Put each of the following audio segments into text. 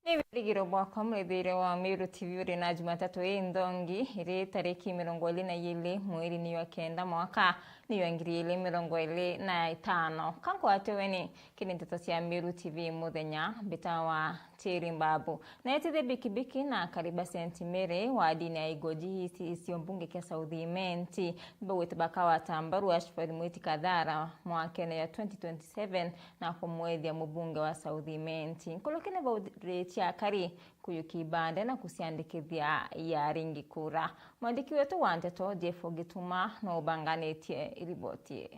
Nibirigiro bwako mrethire wa Miru TV uri na Jumatatu ndongi iri tariki 22 mweri ni wa kenda mwaka ni wa 2025 kanko ateweni kini nteto cia Miru TV muthenya bitawa Tiri Mbabu na yetithe bikibiki na kariba sentimere wa dini ya Igoji isio mbunge kia Southimenti mbawete bakawa tambaru Ashford Mwiti Kadhara mwakene ya 2027 na kwa mwezi ya mbunge wa Southimenti nkolokene bauretia kari kuyukibande na kusiandikithia ya ringi kura mwandiki wetu wa Nteto Jeff Gituma na ubanganetie riboti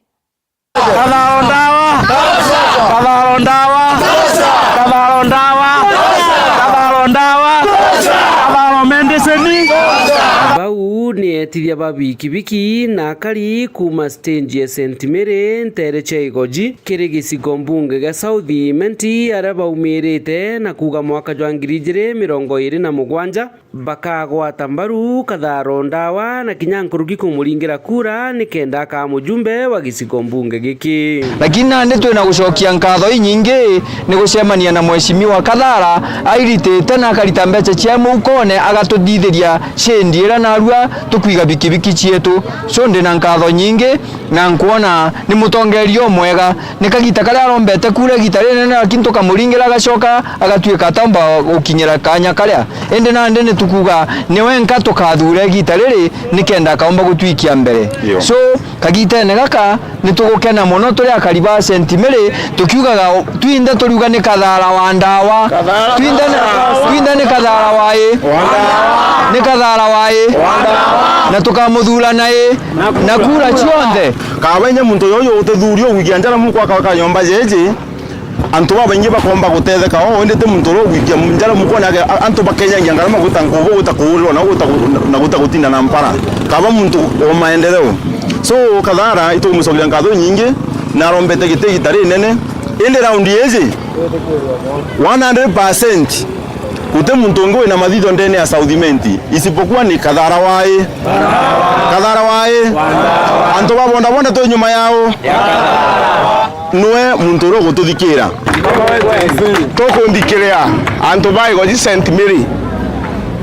Kadharondawa Mendeseni bau ni etithia babikibiki na kari kuma stage ya St. Mary ntereche Igoji kiri gicigo mbunge ga Southimenti aria baumirite na kuga mwaka jwa 2027 bakagwata mbaru Kadharondawa na kinyankurugi kumuringira kura ni kenda ka mujumbe wa gicigo mbunge giki lakini nande twina gucokia nkatho inyingi ni gucemania na mheshimiwa Kadhara airitite na akarita mbeca cia mukone agatudithiria cendiira na arua tukwiga bikibiki cietu so ndi na nkatho nyingi na nkuona ni mutongerio mwega ni kagita karia arombete kure gitari nene akintu kamuringira gacoka agatuika tamba ukinyira kanya karia ende nande ni tukuga ni wenka tukathure gitari ri nikenda kaomba gutwikia mbere so kagita ne gaka ni tugukena muno turi akariba St. Mary tukiugaga twinde turuga ni Kadhara wa ndawa twinde ni Kadhara wae ni Kadhara wae na tukamuthura nae na kura cionthe kawenye muntu yoyo utithurio wikia njara muko akaka nyomba jeje antu babenye bakomba gutetheka o ndete muntu ro wikia njara muko na antu bakenya ngara maguta ngobo utakuulwa na gutagutinda na mpara kaba muntu o maendeleo so Kadhara ito musogira ngatho nyingi na rombete gitegi tari nene ile round yezi 100% ute muntu ngwe na mathitho ndene ya Southimenti isipokuwa ni Kadhara wae antu babonda to nyuma yao nwe muntu ro gututhikira toko ndikiria antu bai goji St. Mary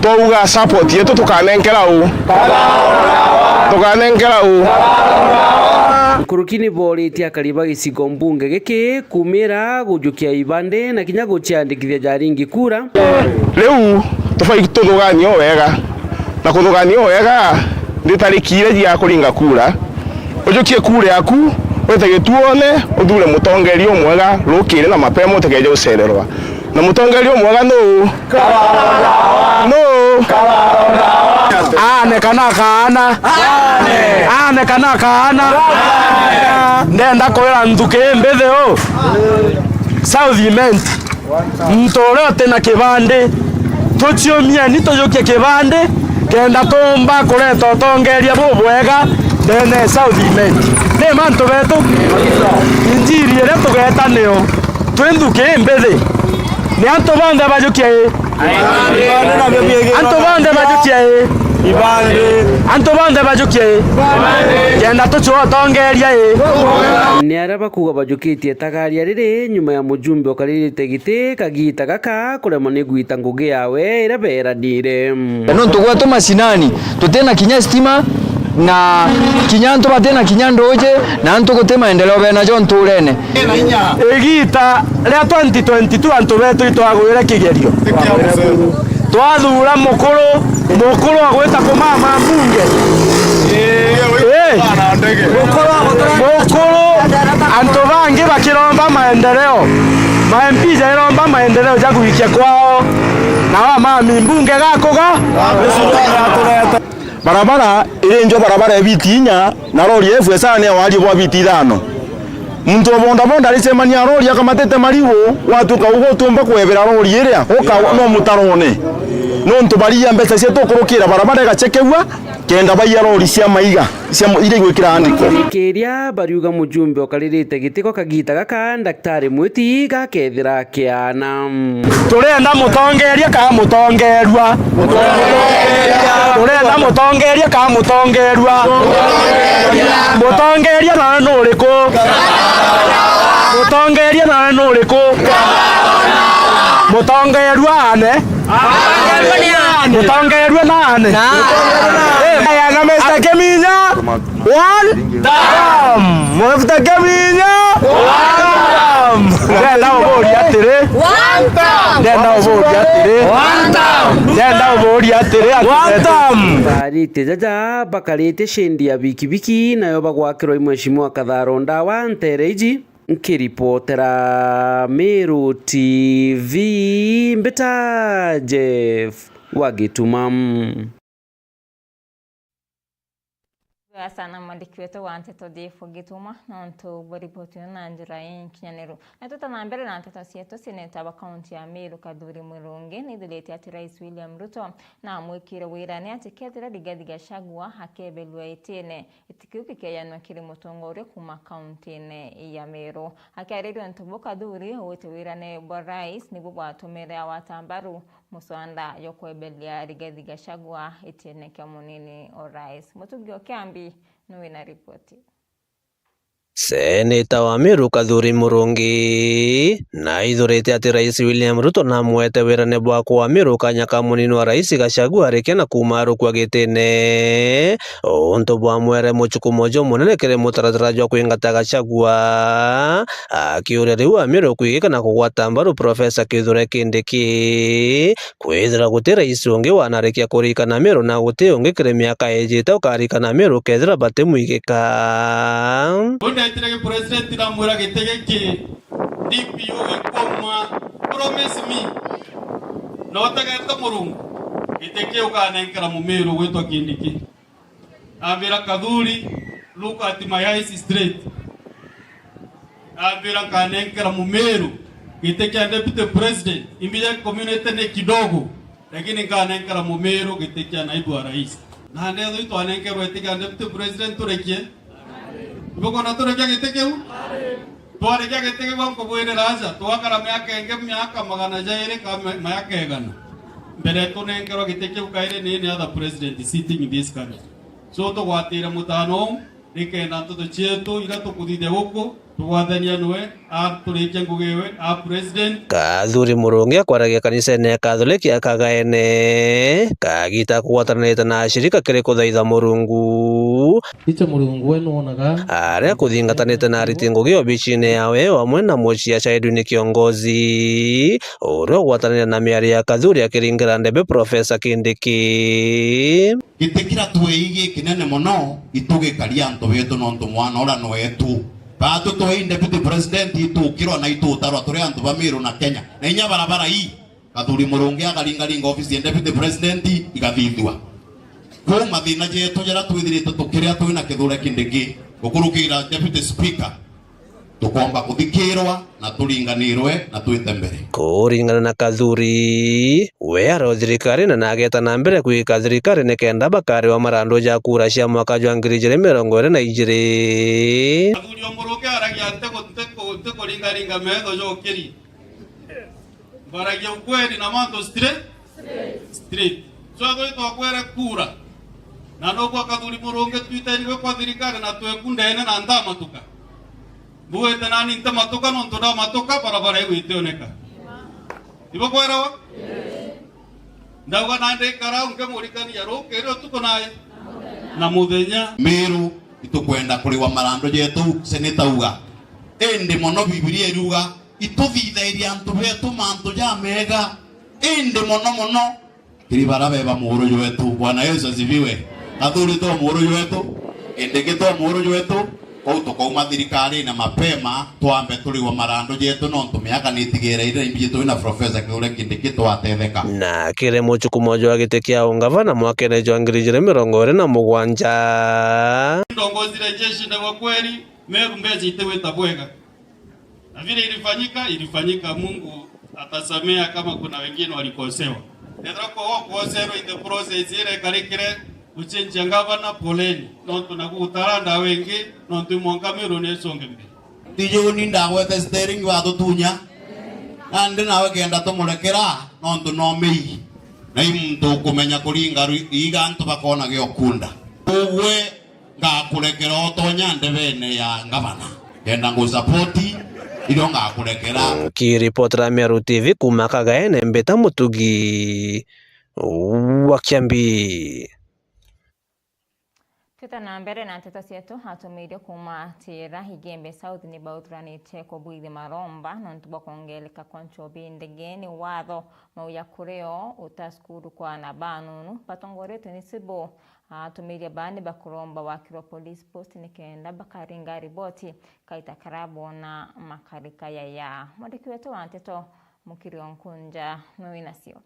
touga support yetu tukanenkera u kurukini boritia kariba gicigo mbunge giki kumira gujukia ibande na kinya guciandikithia jaringi kura riu tufai tuthuganio wega na kuthuganio wega ndi tarikire ya kuringa kura ujukie kura yaku wetege tuone uthure mutongerio mwega rukire na mapemo utegeje ucererwa na mutongerio mwega no ane kana kana ndenda kwira nthuke mbetheo Southimenti mtorote na kibande tuciomia ni tujukie kibande kenda tomba kureta tongeria bubwega ndene Southimenti ne manto betu injiri ere tugeta neo twenthuke mbethe ni anto bande bajukie kenda tuchuo tongeria ni araba kuga bajukitie tagaria riri nyuma ya mujumbe okaririte giti kagita gaka kurema ni gwita ngugi yawe ira beranire no tugwetu masinani tutena kinya stima na kinyanto batena kinyandoje na antu gutema endeleo bena John Turene egita ria 2022 antu betu itwagwire kigerio twathura mukuru agwita kumama mbunge mukuru antu bangi bakiromba maendeleo maempija iromba maendeleo ja kuikia kwao na wa mami mbunge gakoga barabara irenjo barabara ebitinya na rori FSA ne wali bwa biti 5 muntu bonda alisemania rori akamatete mariwo watu kaugo tumba kwebera rori iria oka no mutarone no ntubaria mbeca cia tukurukira barabara gachekewa kenda baiya rori cia maiga cia ire gwikira andiko kiria bariuga mujumbe okaririte gitiko kagita gaka daktari Mwiti gakethira kiana turenda mutongeria ka mutongerwa turenda mutongeria ka mutongerwa mutongeria na nuriku mutongeria na nuriku mutongerwa ane mutongerwa nane aya na Mr. Keminya one term Mr. Keminya one term ndenda ubori atire one term ndenda ubori atire one term ndenda ubori atire one term barite jaja bakarite shendi ya bikibiki nayo bagwakirwo imweshimwa Katharo Ndawa Ntereiji nkiripotera Meru TV mbeta Jeff Wagitumam. Sana mwandiki wetu wa Nteto Jeff Gituma na nto ripoti na njira y'inkinyaniro na tutanambere na Nteto sieto seneta wa kaunti ya Meru Kadhuri Murungi ni dhileti ati Rais William Ruto na mwikire wirani ati kethira Rigathi Gachagua hakebelwa itine itikiuki keyanwa kiri mutongore kuma kaunti ya Meru akiaririo ntobo Kadhuri wote wirani bwa rais ni bwa tumere awatambaru muswanda yokwebelia Rigathi Gachagua itine kyamunini o rais Mutugio Kiambi nuwe na ripoti. Seneta wa Meru Kadhuri Murungi na ithurite ati Rais William Ruto na mwete wirane bwako wa Meru kanyaka munini wa Rais Gachagua arikena kumaru kwa gitene onto bwa mwere muchuku mojo munene kire mutaratara jwa kuingata Gachagua akiuria riu wa Meru kuigika na kugwata mbaru Profesa Kithure Kindiki kwithira guti rais ungi wanarikia kurikana Meru na guti ungi kire miaka ejite ukarikana Meru kethira bate muigika Ndetire president na mwira gitegeki DPO ekoma promise me no tagata Murungu iteke ukanenkera mu Meru wetwa Kindiki ambira Kadhuri look at my eyes straight ambira kanenkera mu Meru iteke deputy president imbia community ne kidogo lakini kanenkera mu Meru iteke naibu wa rais na ndio itu anenkera iteke deputy president turekie Boko na tore kyake tekeu tuare kyake teke banko bwene raza tuakara miaka magana jaire ka miaka egana mbere tunengero giteke ukaire ni other president sitting in this country so to gwatira mutano nikenda ntoto chetu ila tukudide huko tuwathania nwe turike ngugewe president Kadhuri Murungi akwaragia kanisa-ini ya Katholiki akagaene kagita kugwatanĩte na ashirika kiri kuthaitha Murungu icho Murungu wenu onaga aria kuthingatanĩte na ariti ngugi obici-ini yawe wamwe na muciaca Edwin Kiongozi uria ugwatanĩire na miario ya Kadhuri akiringira ndebe Profesa Kindiki gitikira twigi kinene muno itugikaria antu betu no ntu mwana ora no wetu batu to deputy president itukirwa na itutarwa turi antu ba Meru na Kenya na inya barabara hii Kadhuri Murungi agaringaringa office ya deputy president igathithwa ko mathina jetu jara twithirite tukiria twina Kithure Kindiki gukurukira deputy speaker tukomba kuthikirwa na turinganirwe na twite mbere kuringana na Kadhuri we aro thirikari na nageta na mbere kuika thirikari nikenda bakari wa marando ja kura cia mwaka jwa 2022 Kadhuri Murungi aragia teko ringaringa metho jokiri baragia ukweli na manto straight so to kwere kura na no kwa Kadhuri Murungi twitaniwe kwa thirikari na twekundene na ndama tuka buete nani ntamatoka no ntoda matoka barabara igwitioneka ibo kwerawa ndawa nande kara unke murikani ya rokero tuko naye na muthenya Meru itukwenda kuriwa marando jetu seneta uga ende mono Biblia iruga ituthithairia antu betu mantu ja mega ende mono kiribara beba muhuru wetu Bwana Yesu asifiwe Kadhuri to muhuru wetu ende gito muhuru wetu ko tukauma thirikari na mapema twambe turiwa marando jetu no ntumiaka nitigereire imbi jetu na Profesa Kithure Kindiki twatetheka na kire muchuku mojo wa gite kia ungavana mwakene jwa 2027 ndongozi la jeshi na kwa kweli Meru Mbezi iteweta bwega na vile ilifanyika Mungu atasamea kama kuna wengine walikosewa ndio kwa kuosero in the process ile karikire uchenja ngavana poleni no tunakutaranda wengi no tumonga Meru nesonge mbe tijo ni ndagwete steering wa tutunya ande nawe kenda tumurekera no ntunomei na imuntu kumenya kuringa iga antu bakona giokunda ugwe ngakurekera otonya ndebene ya ngavana kenda ngo support ironga kurekera. Kiripotera Meru TV kuma Kagaene Mbeta Mutugi wa Kiambi. Tuta na mbere na nteto cietu hatumiire kuma tira Higembe South ni bautranite ko bwithe maromba nontuba kongeleka kwa Nchobi ndegeni watho mauya kureo utaskuru kwa na banunu patongoretu ni sibo atumiire bani bakuromba wakiro police post nikenda bakaringa riboti kaita karabo na makarika ya mwandiki wetu wa nteto Mukirio Nkunja mwinasio.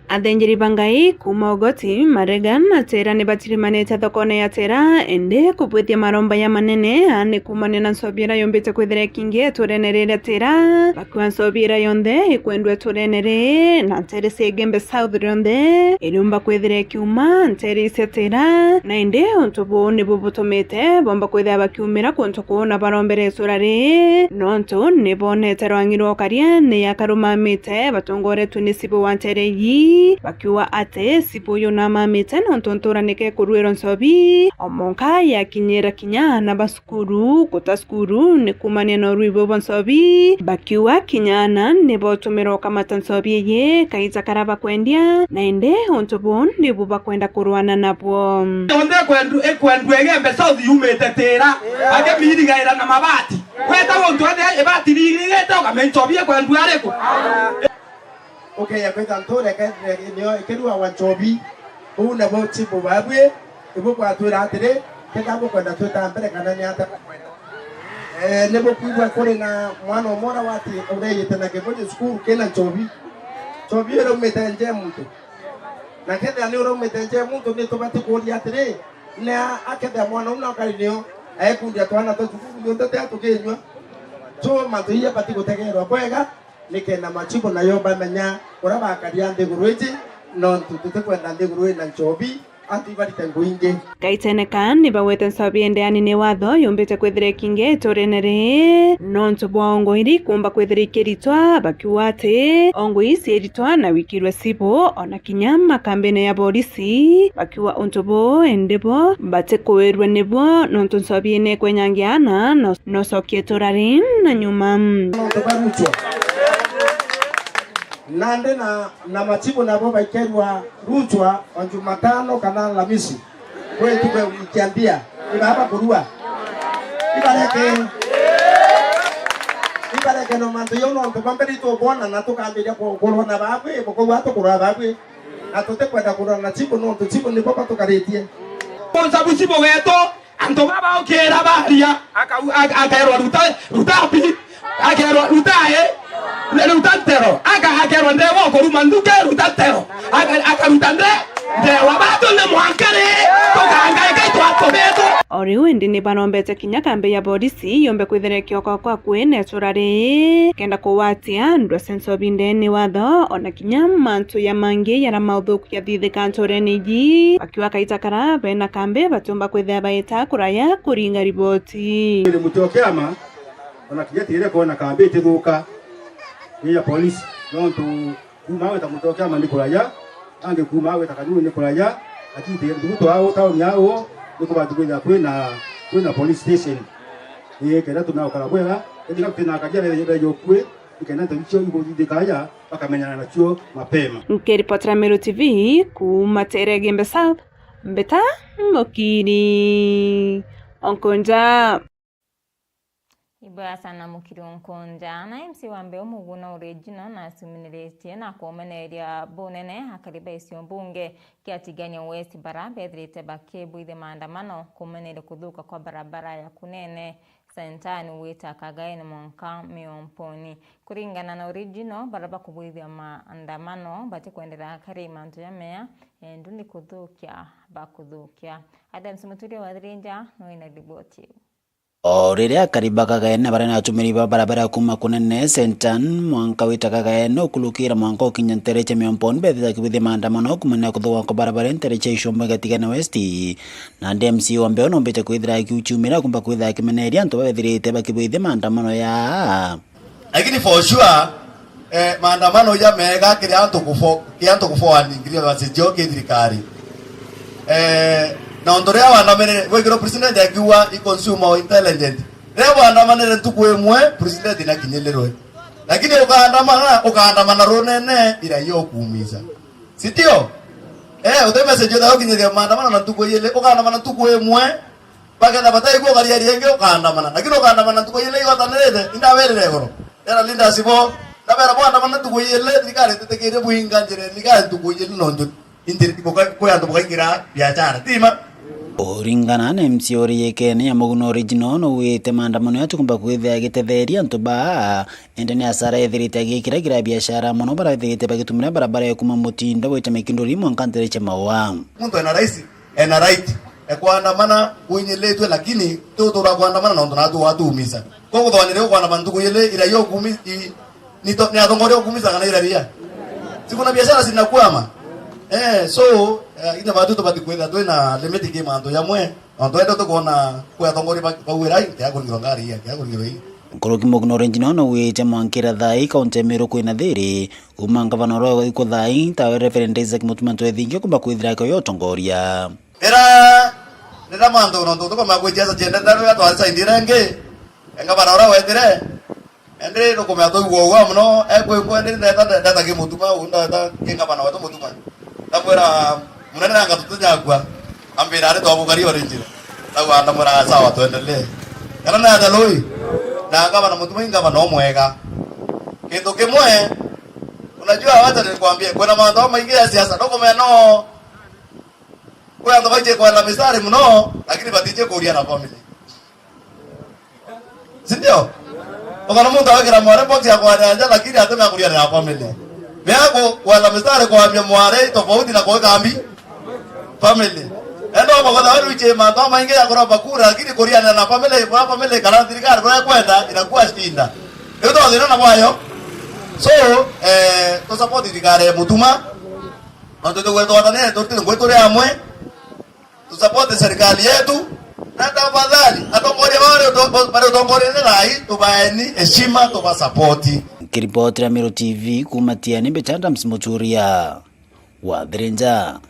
Athenjeri bangai kuma Ogoti Marega na Tera ni batirimanite thokone ya Tera ende kupwithia maromba ya manene ane kumane na nsobira yombete kwithira kinge turenere Tera bakwa nsobira yonde ikwendwe turenere na Tere Higembe South yonde irumba kwithira kiuma Tere Tera na ende ontobo ne bubutomete bomba kwithia bakiumira kontoko na barombere surare nonto ne bone terwangiro karia ne yakarumamite batongore tunisibo wa Tere yi bakiwa ate sipoyo na mamete nontontora neke kuruero nsobi omonka ya kinyera kinya na basukuru kutaskuru ne kumane no ruibo bonsobi bakiwa kinyana ne botumero kamata nsobi ye kaita karaba kwendia na ende ontobon ne buba kwenda kurwana nabo onde kwendu Higembe South yumete Tera age mirigaira na mabati kweta wonto ade ebati ligeta ukamenchobi kwendu areko. Okay, ya kweta ntore nio ikerua wa Nchobi una bochi bubabwe ibo kwa twira atire kekabo kwenda twita mbere kana ni ata nebo kuigwa kore na mwana omora wati ureyete na keboje skuru kena Nchobi ero metenje muntu na kenda ni ro metenje muntu ni tobati kuri atire na akenda mwana una karinio ayekundi atwana to skuru ndio tete atukenywa so matuia pati gutegerwa bwega nikenda machibo nayo bamenya urabakaria ndeguruji no tutekwenda ndegurui na Nchobi antibarite nguinge kaiteneka ni bawete nsobi endeani ne watho yombete kwithire kinge torenere nonto bongo iri kumba kwithire kiritwa bakiwate ongo isi eritwa na wikirwe sibo ona kinyama kambene ya polisi bakiwa ontobo endebo bate koerwe nebo nonto nsobi ne kwenyangiana no sokietorari na nyuma nonto barucho nande na machibo nabo bakerwa ruchwa on Jumatano kana Alhamisi wewe tuwe ukiambia ibaba kurua ibareke no manto yo no ntobamberi to bona na tukambia ko na babwe ko wato kurwa babwe na tote kwenda kurwa na chibo no chibo ni baba tukaretie bonza busibo weto anto baba okera baria akaerwa rutapi akerwa rutae Rutantero, akerwa ndewo koruma nduke rutantero, akarutande ndewa bato ne mwankare tokangaika twatobeto ori wendi ni banombete kinya kambe ya polisi yombe kwithire kioko kwa kwene turare kenda kuwatia ndo senso bindeni watho ona kinya mantu ya mangi ya maudhuku ya thithi kantoreni ji akiwa kaita karabe na kambe batumba kwithia baita kuraya kuringa riboti ile mutokeama ona kijatire kuona kambe tithuka ya polisi nonto kumawe tamutokea mandikolaya ange kumawe takanyuni nikolaya akite nduto hao town yao niko badukwenda kwena police station kera tunao karabwera ndika tena kajana ile kwe ikenda ndicho yuko ndikaya bakamenyana nacho mapema. Nkiripotera Meru TV kuma Tere Higembe South Mbeta Mukirio Nkunja. Ibaya sana Mukirio Nkunja na MC Wambe omuguna original na suminirete na komeneria bonene hakariba isio mbunge kiatigania West Barabe drite bakebu ide maandamano komenere kudhuka kwa barabara ya Kunene Sentani wita Kagaene Monka Miomponi kuringana na original baraba kubwithia maandamano bati kuendelea karima nto ya mea ndundi kudhukia bakudhukia Adams Muturia wa Drinja no ina riboti Riria kariba Kagaene barana atumiri barabara kuma Kunene Sentan mwanka wita Kagaene okulukira mwanka okinya Ntereche Miomponi betha kibithia maandamano kumenya kudhuka kwa barabara Ntereche ishombe gatigana West na MC Wambe onombete kwithira kiuchumira kumba kwithira kimeneria nto bethirite bakibithia maandamano ya lakini for sure maandamano ya mega kianto kufo ningiria basijio kithirikari na ondorea wanamene wegiro president akiwa i consumer intelligent leo andamanire ntuku imwe president na kinyelero lakini ukaandamana ronene ila yo kuumiza si ndio ude message da ukinyeria maandamano na ntuku yele ukaandamana ntuku imwe baka na batai go gari yenge ukaandamana lakini ukaandamana ntuku yele yotanere inda werere goro era linda sibo na bera bwana mana ntuku yele likare tetekere buinga njere likare ntuku yele nondo indiri ko ya ntuku ngira biashara tima Uringana na MC Oriekene ya Muguno Original no wite maandamano yatu kumba kwithia gitetheria antu ba ende ni asara ethirite agikira gira biashara muno bara ethirite bagitumira barabara ya kuma mutindo wite mekinduri mu nkantere cha mawa muntu ana rais ena right kuandamana uinyeletwe lakini tutura kuandamana na ndo natu watu umisa koko thwanire kuandamana ntuku yele ila yo kumi ni athongore kumisa kana ila ria sikuna biashara zinakwama so ina batu to bati kwenda to na limit game ando ya mwe ando edo to kona kwa tongori ba wirai ya ko ngirongari ya ko ngiroi Koroki Muguno Original no wite mwankira thai kaunti Meru kwina thiri umanga vanoro iko thai ta referent Isaac Mutumanto ethinge kumba kwithira ko yotongoria nenda mando no to ko magwejaza jenda ndaro ya to alisa indirenge enga vanora wetire endre no kome ato wo mno ko endre ndata ke mutuma unda ta kenga vana wato mutuma tambora munana nga tutuja kwa ambira ari to abugari orange tawo andamura sawa to endele kana na daloi na ngaba na mutuma ingaba no mwega kitu kimwe unajua hata nilikwambia kuna mambo mengi ya siasa ndoko meno kwa ndo baje kwa la mistari mno lakini batije kuria na family sindio ukana mtu awekera mware box ya kwa anja lakini hata kuria na family Miago kwa la mistari kwa mware tofauti na kwa kambi family endo kwa wale uche mambo mengi ya kuroba kura lakini kuria na family kana thirikari kwa kwenda inakuwa shinda ndio ndio na kwayo so to support thirikari mutuma ndio wetu watane ndio ngwetu ya mwe to support serikali yetu na tafadhali atongore wale utongore rai tubaeni heshima tuba support. Kiripoti ya Meru TV kumatia ni Betanda Msimuturia wa Drenja.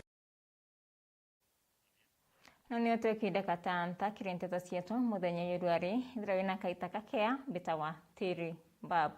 Nani oto kida katanta kirente tasieto mudenye yuruari hidrawina kaita kakea bitawa tiri babu.